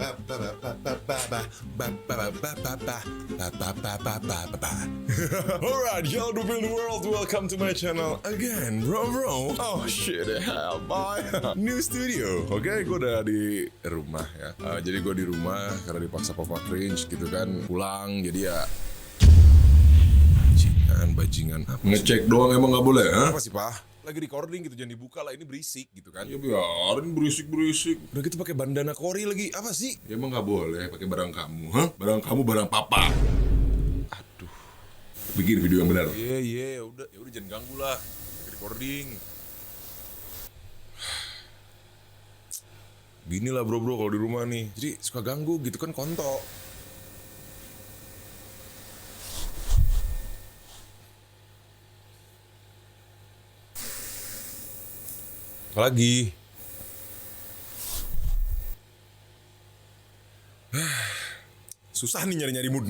Alright, y'all the real world, welcome to my channel again, bro. Oh shit, hell boy. New studio. Oke, gue udah di rumah ya. Jadi gue di rumah karena dipaksa papa cringe gitu kan. Pulang, jadi ya bajingan. Ngecek doang emang nggak boleh, ha? Apa sih, Pak? Lagi recording gitu, jangan dibuka lah, ini berisik gitu kan. Ya biarin berisik. Udah gitu pakai bandana kori lagi, apa sih? Ya emang nggak boleh pakai barang kamu, ha? Barang kamu barang papa. Aduh. Bikin video yang benar. Iya, udah jangan ganggu lah. Lagi recording. Gini lah bro kalau di rumah nih. Jadi suka ganggu gitu kan, kontol. Apalagi susah nih nyari mood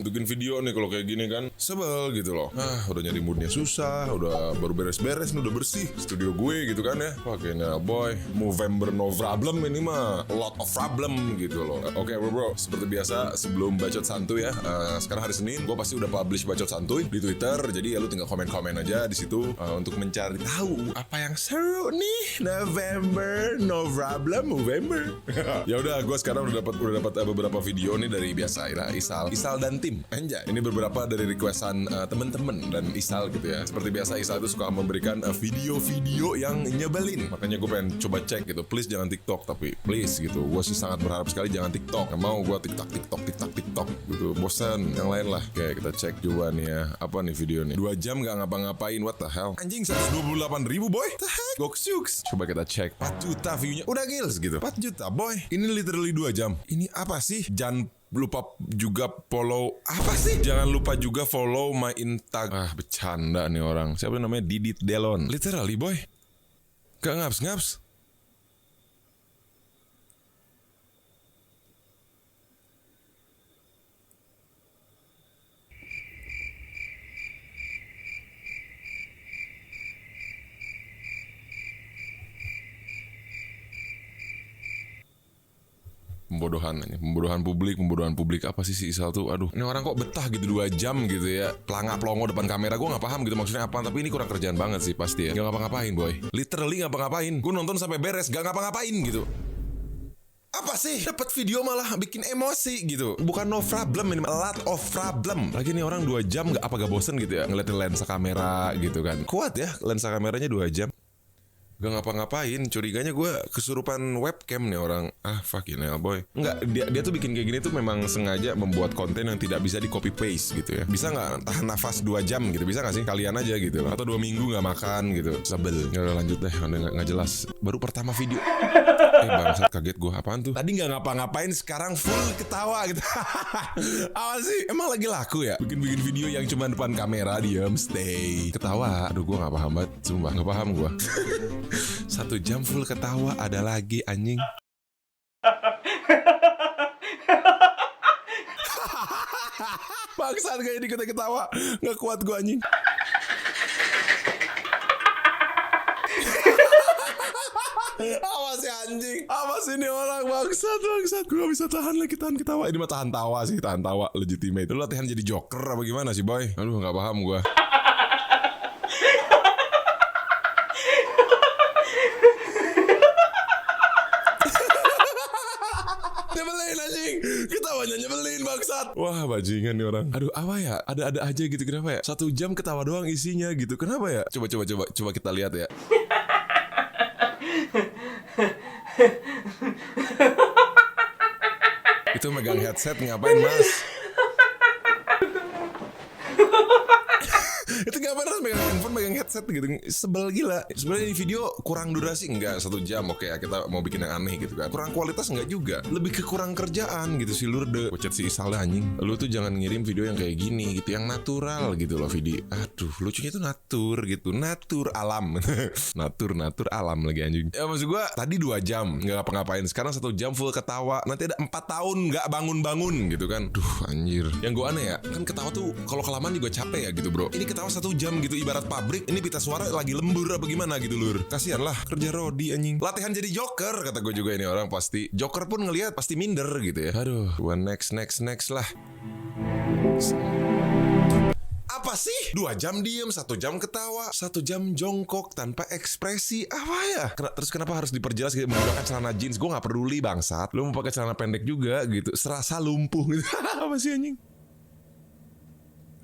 bikin video nih kalau kayak gini kan, sebel gitu loh. Udah nyari moodnya susah, udah baru beres nih, udah bersih studio gue gitu kan ya. Pakainya boy, November no problem, ini mah a lot of problem gitu loh. Oke bro, seperti biasa sebelum bacot santuy ya, sekarang hari Senin gue pasti udah publish bacot santuy di Twitter, jadi ya lu tinggal komen aja di situ untuk mencari tahu apa yang seru nih November no problem. Ya udah, gue sekarang udah dapat beberapa video nih dari biasa Isal dan tim. Anjay, ini beberapa dari requestan temen-temen dan Isal gitu ya. Seperti biasa Isal itu suka memberikan video-video yang nyebelin. Makanya gue pengen coba cek gitu. Please jangan TikTok, tapi please gitu. Gue sih sangat berharap sekali jangan TikTok. Gak mau gue TikTok gitu. Bosan, yang lain lah. Oke, kita cek coba nih ya. Apa nih video nih? 2 jam gak ngapa-ngapain, what the hell? Anjing, 128.000 boy. The heck? Goks. Coba kita cek. 4 juta view-nya. Udah gils gitu. 4 juta boy. Ini literally 2 jam. Ini apa sih? Jangan lupa juga follow. Apa sih? Jangan lupa juga follow my Instagram. Bercanda nih orang. Siapa namanya? Didit Delon. Literally boy. Gak ngaps. Pembodohan publik apa sih si Isal tuh? Aduh, ini orang kok betah gitu 2 jam gitu ya, pelongo depan kamera. Gue nggak paham gitu maksudnya apa, tapi ini kurang kerjaan banget sih pasti ya. Gak ngapa-ngapain boy, literally ngapa-ngapain. Gue nonton sampai beres gak ngapa-ngapain gitu. Apa sih? Dapat video malah bikin emosi gitu. Bukan no problem, ini a lot of problem. Lagi nih orang 2 jam gak bosen gitu ya ngeliatin lensa kamera gitu kan. Kuat ya lensa kameranya 2 jam. Gak ngapa-ngapain, curiganya gue kesurupan webcam nih orang. Fucking hell boy. Enggak, dia tuh bikin kayak gini tuh memang sengaja membuat konten yang tidak bisa di copy paste gitu ya. Bisa gak tahan nafas 2 jam gitu? Bisa gak sih? Kalian aja gitu. Atau 2 minggu gak makan gitu. Sebel. Ya udah lanjut deh, gak jelas. Baru pertama video. Bangsat, kaget gue. Apaan tuh? Tadi gak ngapa-ngapain, sekarang full ketawa gitu. Apa sih? Emang lagi laku ya? Bikin video yang cuma depan kamera, diem, stay, ketawa. Aduh, gue gak paham banget. Sumpah, gak paham gue. 1 jam full ketawa, ada lagi anjing. Bangsat, gak jadi kita ketawa. Gak kuat gue anjing. Awas ya anjing. Awas ini orang, bangsat. Gue gak bisa tahan lagi, tahan ketawa. Ini mah tahan tawa legitimate. Lu latihan jadi joker apa gimana sih boy? Aduh, gak paham gue. Nyebelin anjing, ketawanya nyebelin bangsat. Wah bajingan nih orang. Aduh, apa ya, ada aja gitu. Kenapa ya? 1 jam ketawa doang isinya gitu. Kenapa ya? Coba kita lihat ya. Itu megang headset ngapain mas? Itu ngapain harus megang handphone, megang headset gitu? Sebel gila. Sebenarnya ini video kurang durasi enggak 1 jam. Oke ya, kita mau bikin yang aneh gitu kan. Kurang kualitas enggak juga. Lebih ke kurang kerjaan gitu si Lurde. Bocet si Isal anjing. Lu tuh jangan ngirim video yang kayak gini gitu, yang natural gitu loh video. Aduh, lucunya tuh natur gitu. Natur alam. natur alam lagi anjing. Ya maksud gua tadi 2 jam enggak ngapa-ngapain. Sekarang 1 jam full ketawa. Nanti ada 4 tahun enggak bangun-bangun gitu kan. Duh anjir. Yang gua aneh ya, kan ketawa tuh kalau kelamaan juga capek ya gitu bro. Ini ketawa 1 jam gitu, ibarat pabrik. Ini ini pita suara lagi lembur apa gimana gitu lur. Kasihan lah kerja Rodi anjing. Latihan jadi Joker kata gue juga ini orang pasti. Joker pun ngelihat pasti minder gitu ya. Aduh, gua next lah. Apa sih? 2 jam diem, 1 jam ketawa, 1 jam jongkok tanpa ekspresi. Apa ya? Terus kenapa harus diperjelas gitu? Menggunakan celana jeans? Gue gak peduli bangsat. Lu mau pakai celana pendek juga gitu. Serasa lumpuh gitu. Apa sih anjing?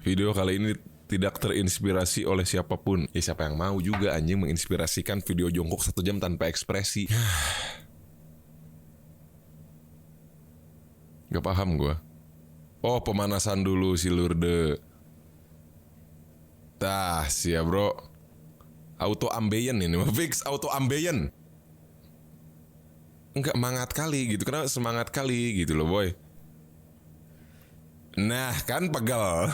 Video kali ini tidak terinspirasi oleh siapapun. Ya siapa yang mau juga anjing menginspirasikan video jongkok 1 jam tanpa ekspresi. Gak paham gue. Oh, pemanasan dulu si Lurde. Tah, siap bro. Auto ambient ini, fix auto ambient. Enggak semangat kali gitu, kenapa semangat kali gitu loh boy. Nah kan pegal.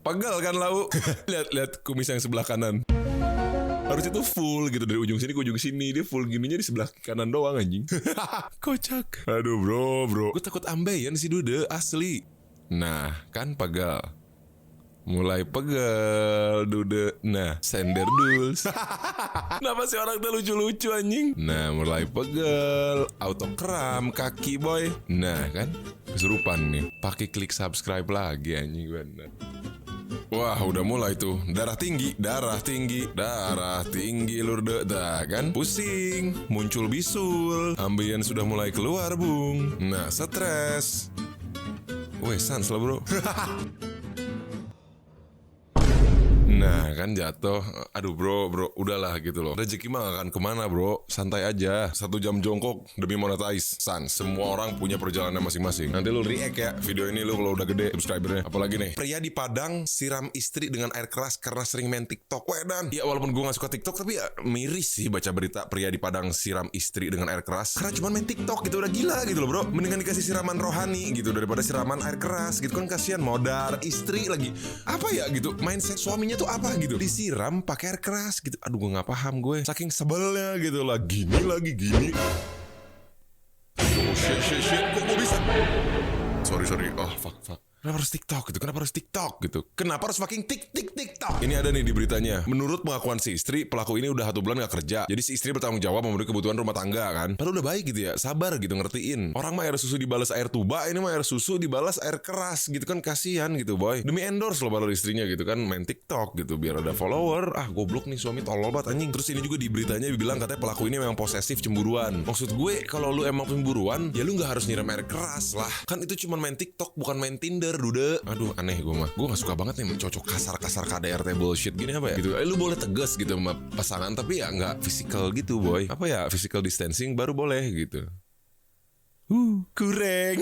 Pegal kan lau. Lihat kumis yang sebelah kanan. Harus itu full gitu dari ujung sini ke ujung sini. Dia full gininya di sebelah kanan doang anjing. Kocak. Aduh bro. Gue takut ambeien sih Dude asli. Nah kan pegal. Mulai pegal Dude. Nah sender duls. Kenapa sih orang tuh lucu-lucu anjing. Nah mulai pegal. Auto kram kaki boy. Nah kan kesurupan nih. Pakai klik subscribe lagi anjing bener. Wah udah mulai tuh. Darah tinggi Lurde. Dah kan pusing. Muncul bisul. Ambien sudah mulai keluar bung. Nah stres. Weh sans lah bro. Nah kan jatuh. Aduh bro udahlah gitu loh. Rezeki mah gak akan kemana bro. Santai aja. 1 jam jongkok demi monetize. San, semua orang punya perjalanan masing-masing. Nanti lu react ya video ini lu kalau udah gede subscribernya. Apalagi nih, pria di Padang siram istri dengan air keras karena sering main TikTok. Wedan. Ya walaupun gue gak suka TikTok, tapi ya miris sih baca berita pria di Padang siram istri dengan air keras karena cuma main TikTok gitu. Udah gila gitu loh bro. Mendingan dikasih siraman rohani gitu daripada siraman air keras gitu kan. Kasihan modar istri lagi. Apa ya gitu, mindset suaminya tuh apa gitu, disiram pakai air keras gitu. Aduh gue nggak paham gue, saking sebelnya gitu lah. Gini oh shit kok gue bisa. Sorry oh fuck. Kenapa harus TikTok gitu? Kenapa harus fucking TikTok? Ini ada nih di beritanya. Menurut pengakuan si istri, pelaku ini udah 1 bulan gak kerja. Jadi si istri bertanggung jawab memenuhi kebutuhan rumah tangga kan. Padahal udah baik gitu ya, sabar gitu ngertiin. Orang mah air susu dibalas air tuba, ini mah air susu dibalas air keras gitu kan. Kasihan gitu boy. Demi endorse loh padahal istrinya gitu kan, main TikTok gitu biar ada follower. Ah goblok nih suami tolol banget anjing. Terus ini juga di beritanya bilang katanya pelaku ini memang posesif cemburuan. Maksud gue kalau lu emang cemburuan, ya lu gak harus nyiram air keras lah. Kan itu cuma main TikTok bukan main Tinder. Dude. Aduh aneh gue mah. Gue gak suka banget nih cocok kasar KDRT bullshit gini apa ya gitu. Lu boleh tegas gitu sama pasangan, tapi ya gak physical gitu boy. Apa ya, physical distancing baru boleh gitu. Kurang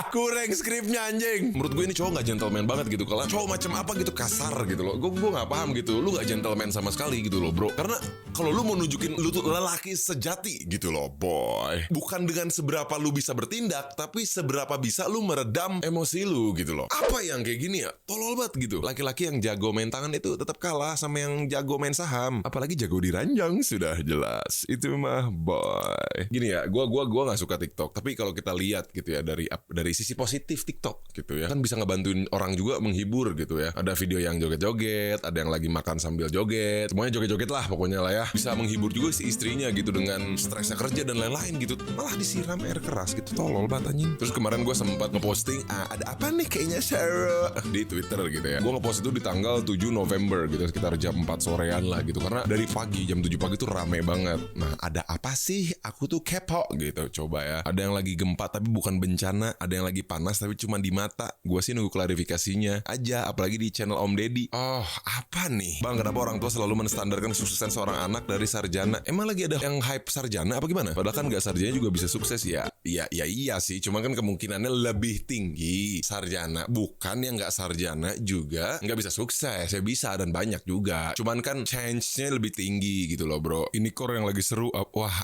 kurang skripnya anjing. Menurut gue ini cowok gak gentleman banget gitu. Kalau cowok macam apa gitu kasar gitu loh. Gue gak paham gitu. Lu gak gentleman sama sekali gitu loh bro. Karena kalau lu mau nunjukin lu tuh lelaki sejati gitu loh boy, bukan dengan seberapa lu bisa bertindak, tapi seberapa bisa lu meredam emosi lu gitu loh. Apa yang kayak gini ya, tolol banget gitu. Laki-laki yang jago main tangan itu tetap kalah sama yang jago main saham. Apalagi jago di ranjang sudah jelas. Itu mah boy. Gini ya, gue gak suka TikTok. Tapi kalau kita lihat gitu ya dari sisi positif TikTok gitu ya, kan bisa ngebantuin orang juga menghibur gitu ya. Ada video yang joget-joget, ada yang lagi makan sambil joget, semuanya joget-joget lah pokoknya lah ya. Bisa menghibur juga si istrinya gitu dengan stresnya kerja dan lain-lain gitu. Malah disiram air keras gitu, tolol banget anjing. Terus kemarin gue sempat ngeposting ada apa nih kayaknya share di Twitter gitu ya. Gue ngepost itu di tanggal 7 November gitu, sekitar jam 4 sorean lah gitu. Karena dari pagi, jam 7 pagi tuh rame banget. Nah ada apa sih? Aku tuh kepo gitu. Coba ya, ada yang lagi gempa tapi bukan bencana, ada yang lagi panas tapi cuma di mata. Gue sih nunggu klarifikasinya aja, apalagi di channel Om Deddy. Oh apa nih bang, kenapa orang tua selalu menstandarkan kesuksesan seorang anak dari sarjana? Emang lagi ada yang hype sarjana apa gimana? Padahal kan gak sarjana juga bisa sukses ya. Iya sih, cuma kan kemungkinannya lebih tinggi sarjana. Bukan yang gak sarjana juga gak bisa sukses. Ya bisa dan banyak juga, cuman kan chance-nya lebih tinggi gitu loh bro. Ini core yang lagi seru. Wah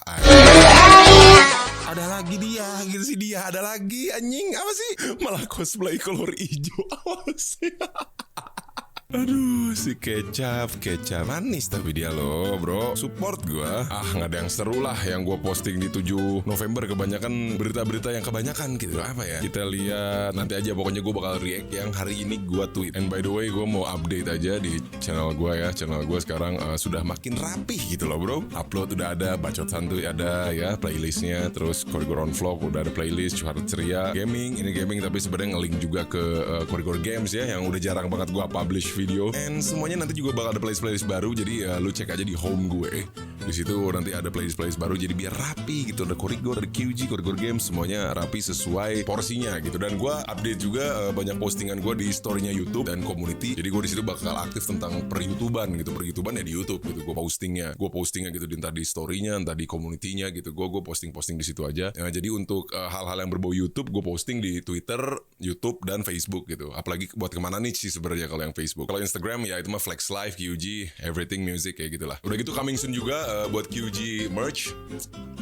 ada lagi dia gitu sih, dia ada lagi anjing. Apa sih, malah cosplay kolor hijau. Apa sih? Aduh, si kecap manis tapi dia loh bro. Support gua. Nggak ada yang seru lah yang gua posting di 7 November. Kebanyakan berita-berita yang kebanyakan gitu. Apa ya, kita lihat nanti aja. Pokoknya gua bakal react yang hari ini gua tweet. And by the way, gua mau update aja di channel gua ya. Channel gua sekarang sudah makin rapih gitu loh bro. Upload udah ada, bacot santuy ada ya, playlistnya. Terus Koridor on Vlog udah ada playlist, curhat ceria. Gaming, ini gaming tapi sebenarnya nge-link juga ke Koridor Games ya, yang udah jarang banget gua publish video. And semuanya nanti juga bakal ada playlist baru. Jadi lu cek aja di home gue. Di situ nanti ada playlist baru. Jadi biar rapi gitu. Ada Koridor, ada QG, Koridor Games, semuanya rapi sesuai porsinya gitu. Dan gue update juga banyak postingan gue di story-nya YouTube dan community. Jadi gue di situ bakal aktif tentang per-YouTuban gitu. Per-YouTuban ya di YouTube gitu. Gue postingnya gitu, entah di story-nya, entah di community-nya gitu. Gue posting di situ aja. Nah, jadi untuk hal-hal yang berbau YouTube, gue posting di Twitter, YouTube, dan Facebook gitu. Apalagi buat kemana nih sih sebenarnya kalau yang Facebook. Kalau Instagram ya itu mah Flex Live, QG, Everything Music kayak gitulah. Udah gitu coming soon juga buat QG merch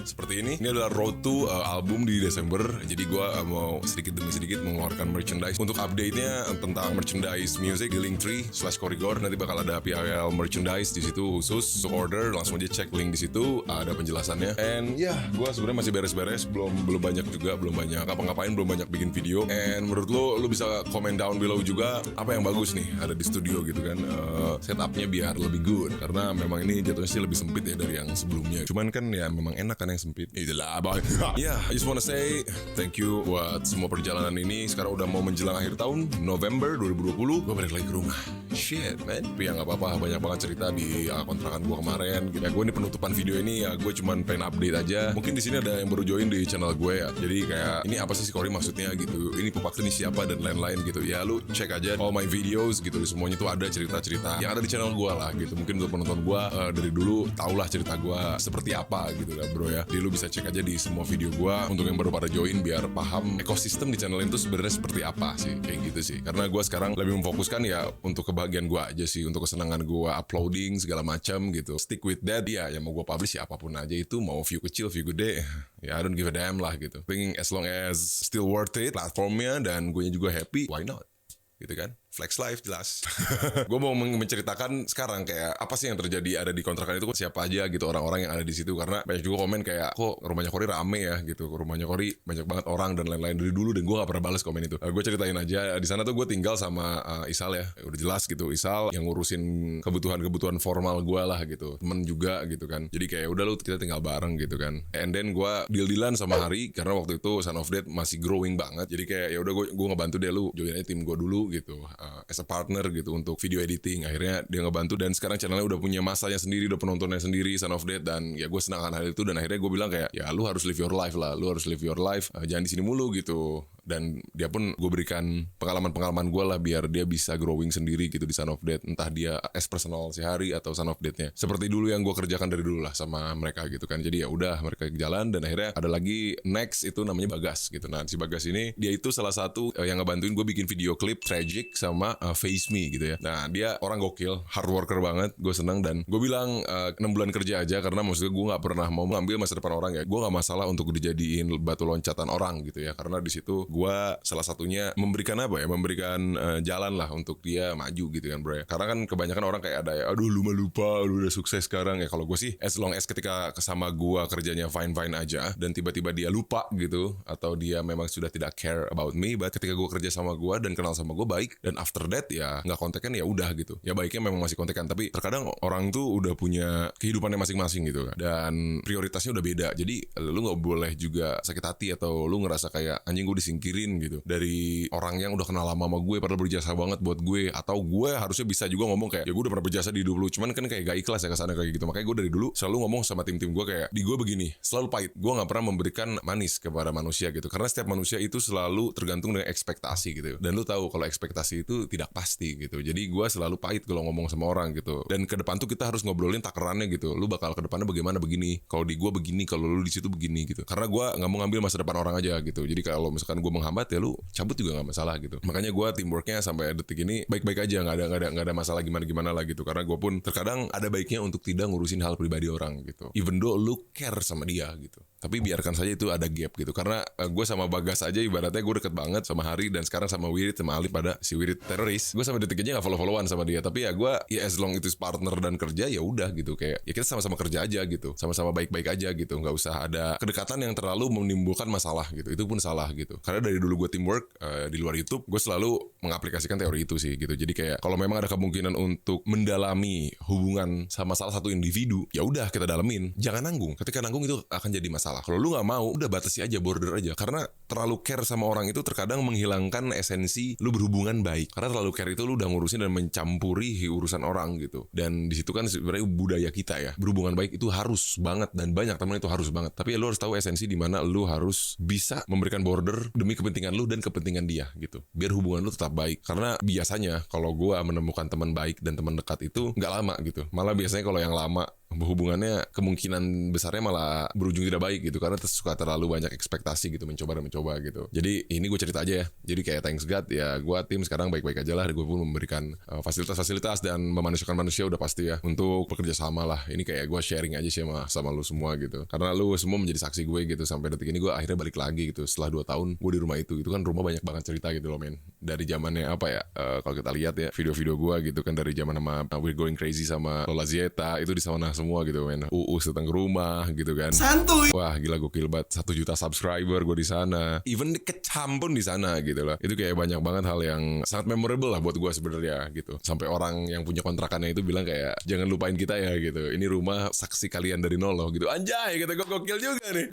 seperti ini. Ini adalah road to album di Desember. Jadi gue mau sedikit demi sedikit mengeluarkan merchandise. Untuk update-nya tentang merchandise music di Linktree/Koridor nanti bakal ada PIL merchandise di situ khusus. Untuk order langsung aja cek link di situ, ada penjelasannya. And ya, gue sebenarnya masih beres-beres, belum banyak ngapa-ngapain, belum banyak bikin video. And menurut lu bisa comment down below juga apa yang bagus nih ada di studio gitu kan, setupnya biar lebih good, karena memang ini jatuhnya sih lebih sempit ya dari yang sebelumnya. Cuman kan ya memang enak kan yang sempit. Itulah boy. Ya, I just wanna say thank you buat semua perjalanan ini. Sekarang udah mau menjelang akhir tahun, November 2020. Gue balik lagi ke rumah. Shit man. Tapi ya nggak apa-apa, banyak banget cerita di kontrakan gue kemarin. Gitu. Ya gue ini penutupan video ini ya gue cuman pengen update aja. Mungkin di sini ada yang baru join di channel gue ya. Jadi kayak ini apa sih si Cory maksudnya gitu. Ini Pupak ini siapa dan lain-lain gitu. Ya lu cek aja all my videos gitu. Semuanya tuh ada cerita-cerita yang ada di channel gue lah gitu. Mungkin untuk penonton gue dari dulu taulah cerita gue seperti apa gitu lah bro ya. Jadi lu bisa cek aja di semua video gue. Untuk yang baru pada join biar paham ekosistem di channel itu sebenarnya seperti apa sih, kayak gitu sih. Karena gue sekarang lebih memfokuskan ya untuk kebahagiaan gue aja sih, untuk kesenangan gue uploading segala macam gitu. Stick with that ya, yang mau gue publish ya apapun aja itu, mau view kecil view gede ya I don't give a damn lah gitu. Think as long as still worth it platformnya dan gue juga happy, why not gitu kan. Flex Life jelas. Gue mau menceritakan sekarang kayak apa sih yang terjadi ada di kontrakan itu, siapa aja gitu orang-orang yang ada di situ. Karena banyak juga komen kayak kok rumahnya Cory rame ya gitu, rumahnya Cory banyak banget orang dan lain-lain dari dulu, dan gue gak pernah balas komen itu. Gue ceritain aja di sana tuh gue tinggal sama Isal ya, udah jelas gitu. Isal yang ngurusin kebutuhan formal gue lah gitu, temen juga gitu kan. Jadi kayak udah lu kita tinggal bareng gitu kan. And then gue deal-dealan sama Hari karena waktu itu Son of Death masih growing banget. Jadi kayak ya udah gue ngebantu dia, lu join aja tim gue dulu gitu. As a partner gitu untuk video editing. Akhirnya dia ngebantu dan sekarang channelnya udah punya masanya sendiri, udah penontonnya sendiri, Son of Death. Dan ya gue senang akan hal itu, dan akhirnya gue bilang kayak ya lu harus live your life lah, lu harus live your life, jangan di sini mulu gitu. Dan dia pun gue berikan pengalaman gue lah biar dia bisa growing sendiri gitu di Son of Death. Entah dia as personal si Hari atau Son of Death-nya seperti dulu yang gue kerjakan dari dulu lah sama mereka gitu kan. Jadi ya udah mereka jalan, dan akhirnya ada lagi next itu namanya Bagas gitu. Nah si Bagas ini dia itu salah satu yang ngebantuin gue bikin video klip Tragic sama Face Me gitu ya. Nah dia orang gokil, hard worker banget, gue senang. Dan gue bilang 6 bulan kerja aja, karena maksudnya gue gak pernah mau ngambil masa depan orang ya. Gue gak masalah untuk dijadiin batu loncatan orang gitu ya, karena di situ gue salah satunya memberikan apa ya, memberikan jalan lah untuk dia maju gitu kan bro ya. Karena kan kebanyakan orang kayak ada ya, aduh lu mah lupa lu udah sukses sekarang ya. Kalau gue sih as long as ketika sama gue kerjanya fine aja, dan tiba-tiba dia lupa gitu, atau dia memang sudah tidak care about me, but ketika gue kerja sama gue dan kenal sama gue baik, dan after that ya nggak kontekan ya udah gitu. Ya baiknya memang masih kontekan, tapi terkadang orang tuh udah punya kehidupannya masing-masing gitu kan, dan prioritasnya udah beda. Jadi lu nggak boleh juga sakit hati atau lu ngerasa kayak anjing gue disingkirin gitu dari orang yang udah kenal lama sama gue padahal berjasa banget buat gue. Atau gue harusnya bisa juga ngomong kayak ya gue udah pernah berjasa di hidup lu, cuman kan kayak gak ikhlas ya kesana kayak gitu. Makanya gue dari dulu selalu ngomong sama tim-tim gue kayak di gue begini, selalu pahit. Gue gak pernah memberikan manis kepada manusia gitu, karena setiap manusia itu selalu tergantung dengan ekspektasi gitu. Dan lu tahu kalau ekspektasi itu tidak pasti gitu. Jadi gue selalu pahit kalau ngomong sama orang gitu. Dan ke depan tuh kita harus ngobrolin takarannya gitu. Lu bakal ke depannya bagaimana begini, kalau di gue begini, kalau lu di situ begini gitu. Karena gue nggak mau ngambil masa depan orang aja gitu. Jadi kalau misalkan gue menghambat ya lu cabut juga nggak masalah gitu. Makanya gue teamworknya sampai detik ini baik-baik aja, nggak ada masalah gimana lah gitu. Karena gue pun terkadang ada baiknya untuk tidak ngurusin hal pribadi orang gitu, even though lu care sama dia gitu, tapi biarkan saja itu ada gap gitu. Karena gue sama Bagas aja ibaratnya gue deket banget sama Hari, dan sekarang sama Wirid sama Alif, pada si Wirid teroris, gue sampai detik aja nggak follow-followan sama dia. Tapi ya gue ya as long itu partner dan kerja ya udah gitu, kayak ya kita sama-sama kerja aja gitu, sama-sama baik-baik aja gitu, nggak usah ada kedekatan yang terlalu menimbulkan masalah gitu. Itu pun salah gitu. Karena dari dulu gue teamwork di luar YouTube, gue selalu mengaplikasikan teori itu sih gitu. Jadi kayak kalau memang ada kemungkinan untuk mendalami hubungan sama salah satu individu, ya udah kita dalamin, jangan nanggung. Ketika nanggung itu akan jadi masalah. Kalau lu nggak mau, udah batasi aja, border aja. Karena terlalu care sama orang itu terkadang menghilangkan esensi lu berhubungan baik. Karena terlalu care itu lu udah ngurusin dan mencampuri urusan orang gitu. Dan di situ kan sebenarnya budaya kita ya, berhubungan baik itu harus banget, dan banyak teman itu harus banget. Tapi ya lu harus tahu esensi di mana lu harus bisa memberikan border demi kepentingan lu dan kepentingan dia gitu. Biar hubungan lu tetap baik. Karena biasanya kalau gua menemukan teman baik dan teman dekat itu nggak lama gitu. Malah biasanya kalau yang lama hubungannya kemungkinan besarnya malah berujung tidak baik gitu, karena suka terlalu banyak ekspektasi gitu, mencoba gitu. Jadi ini gue cerita aja ya, jadi kayak thanks God ya, gue tim sekarang baik-baik aja lah. Gue pun memberikan fasilitas-fasilitas dan memanusiakan manusia udah pasti ya, untuk bekerja sama lah. Ini kayak gue sharing aja sih sama lu semua gitu, karena lu semua menjadi saksi gue gitu. Sampai detik ini gue akhirnya balik lagi gitu setelah 2 tahun gue di rumah itu kan rumah banyak banget cerita gitu loh men. Dari zamannya apa ya, kalau kita lihat ya video-video gue gitu kan, dari zaman sama We're Going Crazy sama Lola Zieta itu di sana semua gitu men. Uus datang ke rumah gitu kan, santuy. Wah gila gokil banget, 1 juta subscriber gue di sana, even Kecam pun di sana gitu loh. Itu kayak banyak banget hal yang sangat memorable lah buat gue sebenarnya gitu. Sampai orang yang punya kontrakannya itu bilang kayak jangan lupain kita ya gitu, ini rumah saksi kalian dari nol loh gitu. Anjay kata gue, gokil juga nih,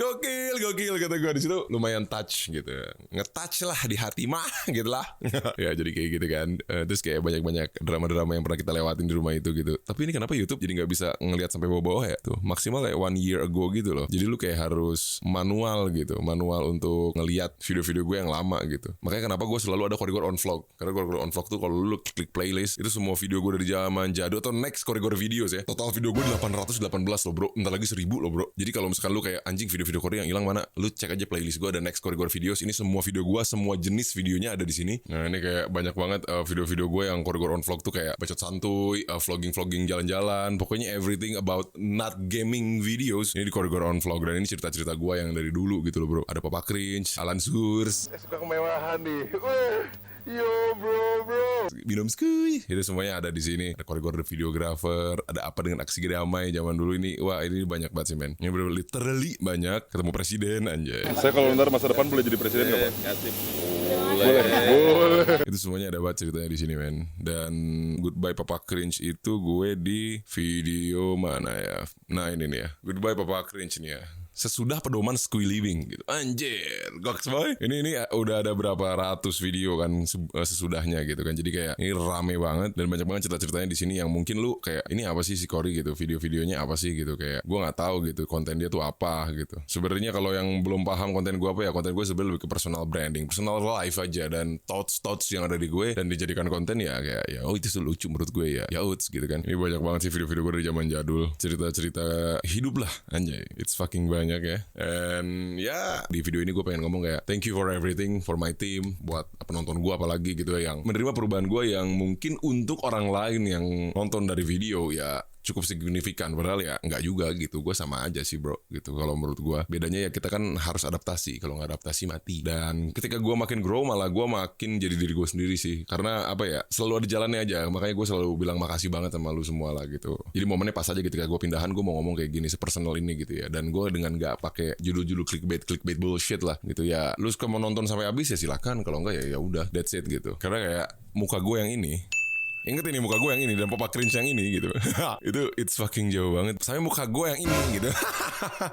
gokil kata gue. Di situ lumayan touch gitu, ngetouch lah di hati mah gitu lah. Ya jadi kayak gitu kan. Terus kayak banyak drama-drama yang pernah kita lewatin di rumah itu gitu. Tapi ini kenapa YouTube jadi nggak bisa ngelihat sampai bawah ya tuh, maksimal kayak 1 year ago gitu loh. Jadi lu kayak harus manual gitu, manual untuk ngelihat video-video gue yang lama gitu. Makanya kenapa gue selalu ada Korigor on vlog, karena Korigor on vlog tuh kalau lu klik playlist itu semua video gue dari zaman jadul atau next Korigor videos ya. Total video gue 818 loh bro, bentar lagi 1000 loh bro. Jadi kalau misalkan lu kayak anjing video-video Korigor yang hilang mana, lu cek aja playlist gue ada next Korigor videos. Ini semua video gue, semua jenis videonya ada di sini. Nah ini kayak banyak banget video-video gue yang Korigor on vlog tuh kayak bacot santuy, vlogging jalan-jalan, pokoknya everything about not gaming videos ini di Korigor on vlog. Dan ini cerita-cerita gue yang dari dulu gitu loh bro. Ada Papa Cringe, Alan Surs, suka kemewahan nih. Yo bro. minum skuy. Itu semuanya ada di sini. Ada Korigor the videographer, ada apa dengan aksi damai zaman dulu ini. Wah, ini banyak banget sih men. Ini bener literally banyak. Ketemu presiden anjay. Saya kalau ntar masa depan boleh jadi presiden nggak Pak? Asik. Boleh. Itu semuanya ada banget ceritanya di sini men. Dan Goodbye Papa Cringe itu gue di video mana ya? Nah ini nih ya, Goodbye Papa Cringe nih ya, sesudah pedoman Squee Living gitu. Anjir, goks boy. Ini udah ada berapa ratus video kan sesudahnya gitu kan. Jadi kayak ini rame banget dan banyak banget cerita-ceritanya di sini yang mungkin lu kayak ini apa sih si Cory gitu, video-videonya apa sih gitu, kayak gue nggak tahu gitu konten dia tuh apa gitu. Sebenarnya kalau yang belum paham konten gue apa ya, konten gue sebenarnya lebih ke personal branding, personal life aja, dan thoughts yang ada di gue dan dijadikan konten ya kayak ya oh itu tuh lucu menurut gue ya uts gitu kan. Ini banyak banget sih video-video gue dari zaman jadul, cerita-cerita hidup lah anjay. It's fucking banyak ya. And ya di video ini gue pengen ngomong kayak thank you for everything for my team, buat penonton gue apalagi gitu ya, yang menerima perubahan gue yang mungkin untuk orang lain yang nonton dari video ya cukup signifikan, padahal ya nggak juga gitu. Gue sama aja sih bro gitu. Kalau menurut gue bedanya ya kita kan harus adaptasi, kalau nggak adaptasi mati. Dan ketika gue makin grow malah gue makin jadi diri gue sendiri sih, karena apa ya, selalu ada jalannya aja. Makanya gue selalu bilang makasih banget sama lu semua lah gitu. Jadi momennya pas aja ketika gue pindahan gue mau ngomong kayak gini sepersonal ini gitu ya. Dan gue dengan nggak pakai judul-judul clickbait bullshit lah gitu ya. Lu suka mau nonton sampai habis ya silakan, kalau enggak ya udah that's it gitu. Karena kayak muka gue yang ini, inget ini muka gue yang ini dan Papa Cringe yang ini gitu. Itu it's fucking jauh banget sampai muka gue yang ini gitu.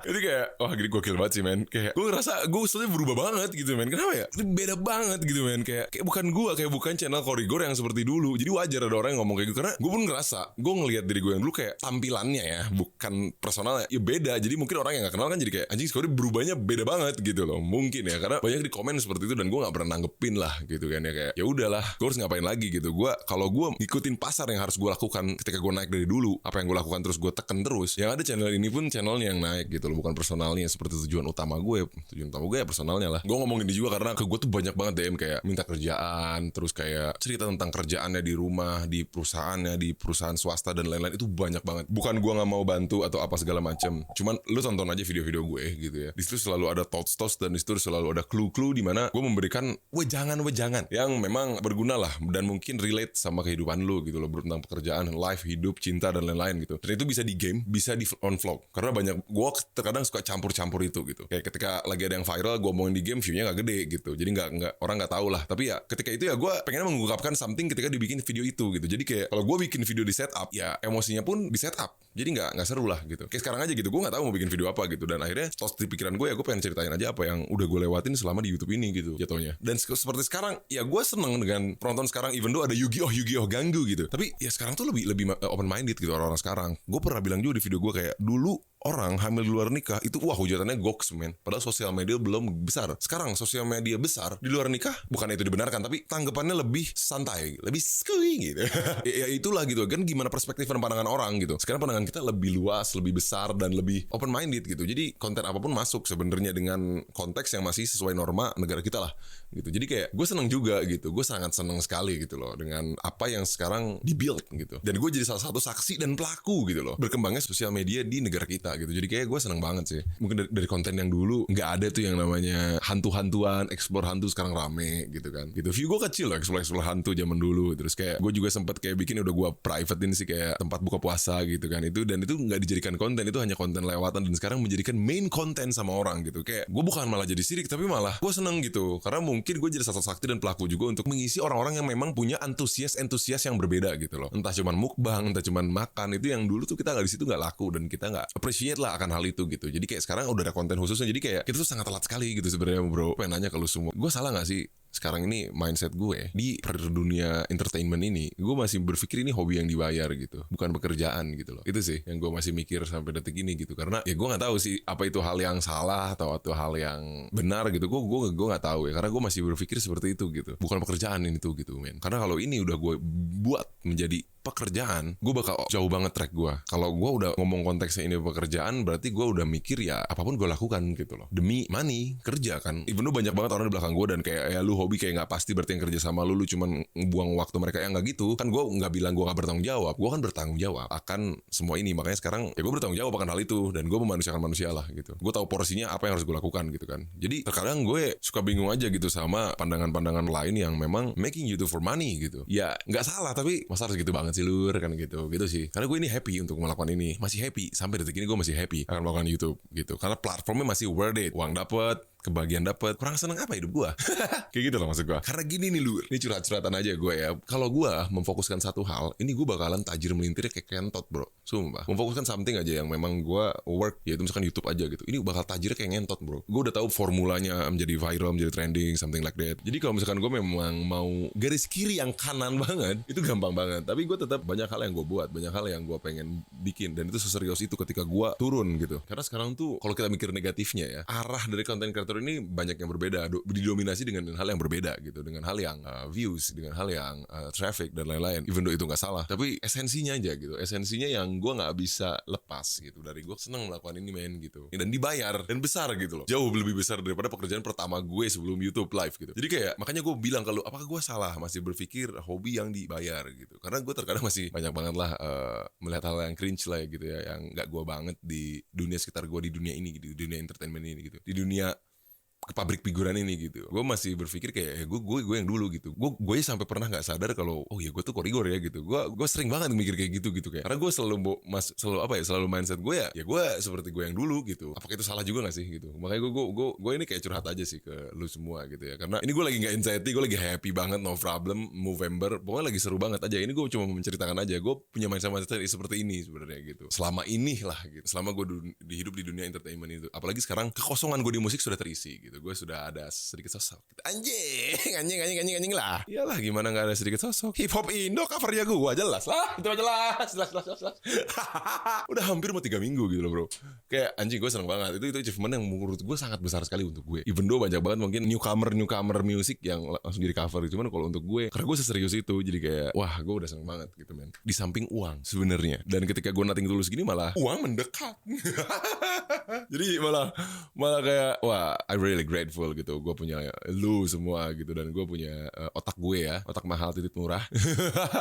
Itu kayak wah gini gokil banget sih men. Kayak gue ngerasa gue sebenarnya berubah banget gitu men. Kenapa ya? Itu beda banget gitu men. Kayak bukan gue, kayak bukan channel Korigor yang seperti dulu. Jadi wajar ada orang yang ngomong kayak gitu, karena gue pun ngerasa gue ngelihat diri gue yang dulu kayak tampilannya ya, bukan personalnya ya beda. Jadi mungkin orang yang gak kenal kan jadi kayak anjing Korigor berubahnya beda banget gitu loh. Mungkin ya karena banyak di komen seperti itu dan gue gak pernah nanggepin lah gitu kan ya. Kayak ya udahlah gue harus ngapain lagi gitu. Gue kalau gue ngikutin pasar yang harus gue lakukan ketika gue naik dari dulu. Apa yang gue lakukan terus gue tekan terus. Yang ada channel ini pun channelnya yang naik gitu loh, bukan personalnya seperti tujuan utama gue. Tujuan utama gue ya personalnya lah. Gue ngomong ini juga karena ke gue tuh banyak banget DM kayak minta kerjaan, terus kayak cerita tentang kerjaannya di rumah, di perusahaannya, di perusahaan swasta dan lain-lain. Itu banyak banget. Bukan gue nggak mau bantu atau apa segala macam. Cuman lu tonton aja video-video gue gitu ya. Di situ selalu ada thoughts dan di situ selalu ada clue-clue di mana gue memberikan jangan yang memang berguna lah dan mungkin relate sama kehidupan lu gitu loh, tentang pekerjaan, life, hidup, cinta dan lain-lain gitu. Dan itu bisa di game, bisa di on vlog. Karena banyak gue terkadang suka campur-campur itu gitu. Kayak ketika lagi ada yang viral, gue omongin di game, view-nya gak gede gitu. Jadi nggak orang nggak tahu lah. Tapi ya ketika itu ya gue pengen mengungkapkan something ketika dibikin video itu gitu. Jadi kayak kalau gue bikin video di setup, ya emosinya pun di setup. Jadi nggak seru lah gitu. Kayak sekarang aja gitu, gue nggak tahu mau bikin video apa gitu. Dan akhirnya tos di pikiran gue ya gue pengen ceritain aja apa yang udah gue lewatin selama di YouTube ini gitu jatuhnya. Dan seperti sekarang ya gue seneng dengan penonton sekarang, even though ada Yu-Gi-Oh ganggu gitu. Tapi ya sekarang tuh lebih open minded gitu orang-orang sekarang. Gue pernah bilang juga di video gue kayak dulu orang hamil di luar nikah itu hujatannya goks men. Padahal sosial media belum besar. Sekarang sosial media besar di luar nikah, bukan itu dibenarkan, tapi tanggapannya lebih santai, lebih skui gitu. ya itulah gitu kan, gimana perspektif dan pandangan orang gitu. Sekarang pandangan kita lebih luas, lebih besar dan lebih open minded gitu. Jadi konten apapun masuk sebenarnya dengan konteks yang masih sesuai norma negara kita lah gitu. Jadi kayak gue seneng juga gitu. Gue sangat seneng sekali gitu loh dengan apa yang sekarang dibuild gitu. Dan gue jadi salah satu saksi dan pelaku gitu loh berkembangnya sosial media di negara kita gitu. Jadi kayak gue seneng banget sih. Mungkin dari konten yang dulu nggak ada tuh yang namanya hantu-hantuan, explore hantu, sekarang rame gitu kan. Gitu. View gue kecil loh explore hantu zaman dulu. Terus kayak gue juga sempet kayak bikin, udah gue privatein sih kayak tempat buka puasa gitu kan. Dan itu nggak dijadikan konten, itu hanya konten lewatan dan sekarang menjadikan main konten sama orang gitu. Kayak gue bukan malah jadi sirik, tapi malah gue seneng gitu. Karena mungkin gue jadi satu sakti dan pelaku juga untuk mengisi orang-orang yang memang punya antusias yang berbeda gitu loh. Entah cuman mukbang, entah cuman makan, itu yang dulu tuh kita nggak di situ nggak laku dan kita nggak appreciate lah akan hal itu gitu. Jadi kayak sekarang udah ada konten khususnya. Jadi kayak kita tuh sangat telat sekali gitu sebenarnya bro. Pengen nanya ke lu semua, gue salah nggak sih sekarang ini mindset gue di dunia entertainment ini? Gue masih berpikir ini hobi yang dibayar gitu, bukan pekerjaan gitu loh. Itu sih yang gue masih mikir sampai detik ini gitu. Karena ya gue nggak tahu sih apa itu hal yang salah atau hal yang benar gitu. Gue nggak tahu ya, karena gue masih berpikir seperti itu gitu. Bukan pekerjaan ini tuh gitu men. Karena kalau ini udah gue buat menjadi pekerjaan, gue bakal jauh banget track gue. Kalau gue udah ngomong konteksnya ini pekerjaan, berarti gue udah mikir ya apapun gue lakukan gitu loh, demi money, kerja kan. Even lu banyak banget orang di belakang gue dan kayak ya lu hobi kayak nggak pasti berarti yang kerja sama lu cuman buang waktu mereka, yang nggak gitu kan. Gue nggak bilang gue nggak bertanggung jawab, gue kan bertanggung jawab akan semua ini. Makanya sekarang ya gue bertanggung jawab akan hal itu dan gue memanusiakan manusia lah gitu. Gue tahu porsinya apa yang harus gue lakukan gitu kan. Jadi terkadang gue suka bingung aja gitu sama pandangan-pandangan lain yang memang making YouTube for money gitu. Ya nggak salah, tapi masa harus gitu banget sih lur kan gitu sih. Karena gue ini happy untuk melakukan ini, masih happy sampai detik ini. Gue masih happy akan melakukan YouTube gitu karena platformnya masih worth it. Uang dapet, kebahagiaan dapet, kurang seneng apa hidup gue. Kayak gitu loh maksud gue. Karena gini nih lur, ini curhat-curhatan aja gue ya. Kalau gue memfokuskan satu hal, ini gue bakalan tajir melintirnya kayak kentot bro. Sumpah. Memfokuskan something aja yang memang gue work, yaitu misalkan YouTube aja gitu. Ini bakal tajirnya kayak ngentot bro. Gue udah tahu formulanya menjadi viral, menjadi trending, something like that. Jadi kalau misalkan gue memang mau garis kiri yang kanan banget, itu gampang banget. Tapi gue tetap banyak hal yang gue buat, banyak hal yang gue pengen bikin, dan itu seserius itu ketika gue turun gitu. Karena sekarang tuh kalau kita mikir negatifnya ya, arah dari konten kreator ini banyak yang berbeda, didominasi dengan hal yang berbeda gitu, dengan hal yang views, dengan hal yang traffic dan lain-lain. Even though itu nggak salah, tapi esensinya aja gitu, esensinya yang gue nggak bisa lepas gitu. Dari gue seneng melakukan ini men gitu, dan dibayar dan besar gitu loh, jauh lebih besar daripada pekerjaan pertama gue sebelum YouTube live gitu. Jadi kayak makanya gue bilang kalau apakah gue salah masih berpikir hobi yang dibayar gitu, karena gue terkadang masih banyak banget lah melihat hal yang cringe lah ya gitu ya, yang nggak gue banget di dunia sekitar gue, di dunia ini gitu, di dunia entertainment ini gitu, di dunia ke pabrik figuran ini gitu. Gue masih berpikir kayak gue yang dulu gitu. Gue sampai pernah nggak sadar kalau oh ya gue tuh korigor ya gitu. Gue sering banget mikir kayak gitu kayak. Karena gue selalu mindset gue ya gue seperti gue yang dulu gitu. Apakah itu salah juga nggak sih gitu? Makanya gue ini kayak curhat aja sih ke lu semua gitu ya. Karena ini gue lagi nggak anxiety, gue lagi happy banget, no problem, Movember. Pokoknya lagi seru banget aja. Ini gue cuma menceritakan aja. Gue punya mindset seperti ini sebenarnya gitu. Selama ini lah gitu. Selama gue hidup di dunia entertainment itu. Apalagi sekarang kekosongan gue di musik sudah terisi gitu. gitu. Gue sudah ada sedikit sosok gitu. Anjing lah. Iyalah gimana gak ada sedikit sosok. Hip hop Indo covernya gue jelas lah. Itu jelas. Udah hampir mau 3 minggu gitu loh bro. Kayak anjing gue seneng banget. Itu achievement yang menurut gue sangat besar sekali untuk gue. Even though banyak banget mungkin newcomer music yang langsung jadi cover. Cuman kalau untuk gue, karena gue seserius itu, jadi kayak wah gue udah seneng banget gitu men. Di samping uang sebenarnya. Dan ketika gue nothing tulus gini malah uang mendekat. Jadi malah kayak wah I really grateful gitu. Gue punya lu semua gitu. Dan gue punya otak gue ya, otak mahal titik murah.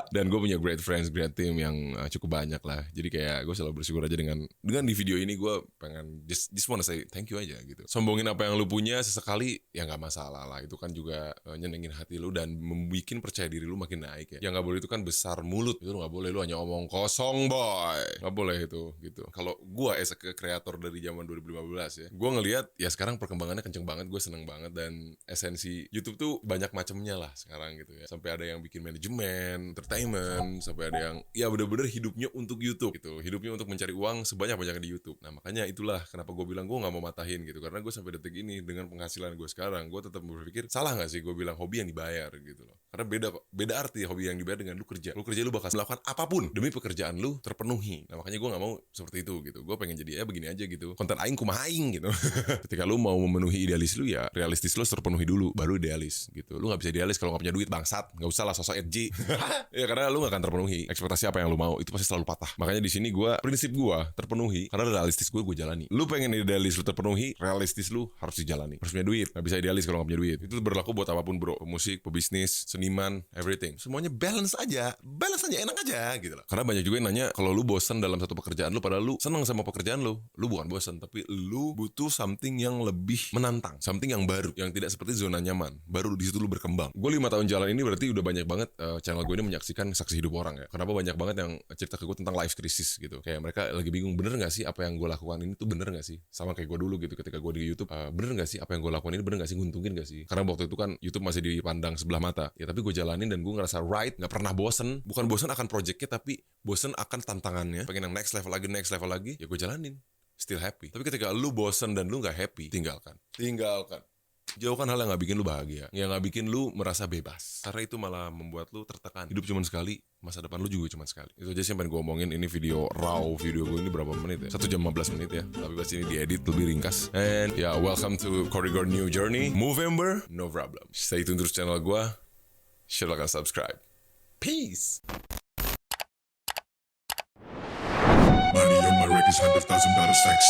Dan gue punya great friends, great team yang cukup banyak lah. Jadi kayak gue selalu bersyukur aja dengan di video ini gue pengen just wanna say thank you aja gitu. Sombongin apa yang lu punya sesekali ya nggak masalah lah. Itu kan juga nyenengin hati lu dan membuat percaya diri lu makin naik ya. Yang nggak boleh itu kan besar mulut. Itu nggak boleh, lu hanya omong kosong boy. Nggak boleh itu gitu. Kalau gue as a kreator dari zaman 2015 ya, gue ngelihat ya sekarang perkembangannya kenceng banget. Gue seneng banget dan esensi YouTube tuh banyak macamnya lah sekarang gitu ya. Sampai ada yang bikin manajemen, entertainment, sampai ada yang ya bener-bener hidupnya untuk YouTube gitu. Hidupnya untuk mencari uang sebanyak-banyaknya di YouTube. Nah makanya itulah kenapa gue bilang gue gak mau matahin gitu. Karena gue sampai detik ini dengan penghasilan gue sekarang, gue tetap berpikir salah gak sih gue bilang hobi yang dibayar gitu loh. Karena beda arti hobi yang dibayar dengan lu kerja. Lu kerja lu bakal melakukan apapun demi pekerjaan lu terpenuhi. Nah makanya gue gak mau seperti itu gitu. Gue pengen jadi ya begini aja gitu. Konten aing kumaha aing gitu. Ketika lu mau memenuhi idealis lu ya realistis lu terpenuhi dulu baru idealis gitu. Lu gak bisa idealis kalau gak punya duit bangsat. Gak usah lah sosok edgy. Ya karena lu gak akan terpenuhi. Ekspektasi apa yang lu mau itu pasti selalu patah. Makanya di sini prinsip gue terpenuhi karena realistis gue jalani. Lu pengen idealis lu terpenuhi, realistis lu harus dijalani. Harus punya duit. Gak bisa idealis kalau gak punya duit. Itu berlaku buat apapun bro. Pemusik, pebisnis, seniman, everything. Semuanya balance aja, enak aja gitu loh. Karena banyak juga yang nanya kalau lu bosan dalam satu pekerjaan lu padahal lu seneng sama pekerjaan lu bukan bosan tapi lu butuh something yang lebih menantang, something yang baru, yang tidak seperti zona nyaman. Baru di situ lu berkembang. Gue 5 tahun jalan ini berarti udah banyak banget channel gue ini menyaksikan saksi hidup orang ya. Kenapa banyak banget yang cerita ke gue tentang life crisis gitu. Kayak mereka lagi bingung bener gak sih apa yang gue lakukan ini tuh bener gak sih? Sama kayak gue dulu gitu ketika gue di YouTube, bener gak sih apa yang gue lakukan ini bener gak sih? Nguntungin gak sih? Karena waktu itu kan YouTube masih dipandang sebelah mata. Ya tapi gue jalanin dan gue ngerasa right, gak pernah bosen. Bukan bosen akan projectnya tapi bosen akan tantangannya. Pengen yang next level lagi, ya gue jalanin. Still happy. Tapi ketika lu bosen dan lu gak happy, tinggalkan. Jauhkan hal yang gak bikin lu bahagia, yang gak bikin lu merasa bebas. Karena itu malah membuat lu tertekan. Hidup cuma sekali, masa depan lu juga cuma sekali. Itu aja sih yang pengen gue omongin. Ini video video gue ini berapa menit ya? 1 jam 15 menit ya. Tapi pasti ini diedit lebih ringkas. And ya, welcome to Corridor New Journey Movember, no problem. Stay tune terus channel gue. Silahkan subscribe. Peace. Money on my records, $100,000 stacks.